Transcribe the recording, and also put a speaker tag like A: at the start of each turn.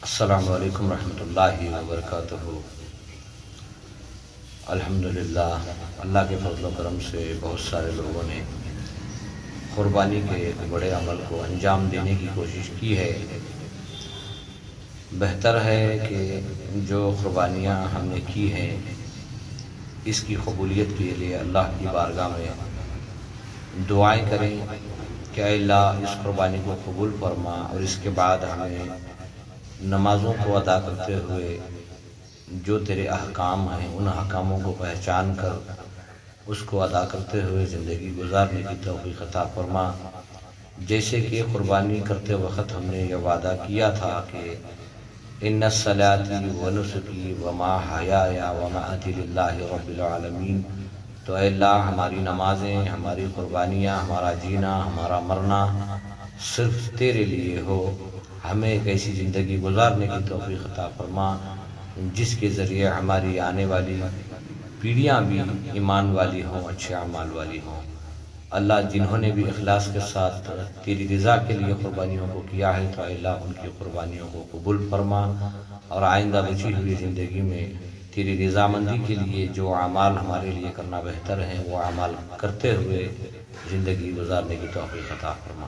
A: السلام علیکم ورحمۃ اللہ وبرکاتہ۔ الحمدللہ، اللہ کے فضل و کرم سے بہت سارے لوگوں نے قربانی کے ایک بڑے عمل کو انجام دینے کی کوشش کی ہے۔ بہتر ہے کہ جو قربانیاں ہم نے کی ہیں اس کی قبولیت کے لیے اللہ کی بارگاہ میں دعائیں کریں کہ اے اللہ اس قربانی کو قبول فرما، اور اس کے بعد ہمیں نمازوں کو ادا کرتے ہوئے جو تیرے احکام ہیں ان احکاموں کو پہچان کر اس کو ادا کرتے ہوئے زندگی گزارنے کی توفیق عطا فرما۔ جیسے کہ قربانی کرتے وقت ہم نے یہ وعدہ کیا تھا کہ ان الصلاۃ ونسکی ومحیائی ومماتی للہ رب العالمین، تو اے اللہ ہماری نمازیں، ہماری قربانیاں، ہمارا جینا، ہمارا مرنا صرف تیرے لیے ہو۔ ہمیں ایک ایسی زندگی گزارنے کی توفیق عطا فرما جس کے ذریعے ہماری آنے والی پیڑھیاں بھی ایمان والی ہوں، اچھے اعمال والی ہوں۔ اللہ جنہوں نے بھی اخلاص کے ساتھ تیری رضا کے لیے قربانیوں کو کیا ہے تو اے اللہ ان کی قربانیوں کو قبول فرما، اور آئندہ بچی ہوئی زندگی میں تیری رضامندی کے لیے جو اعمال ہمارے لیے کرنا بہتر ہیں وہ اعمال کرتے ہوئے زندگی گزارنے کی توفیق عطا فرما۔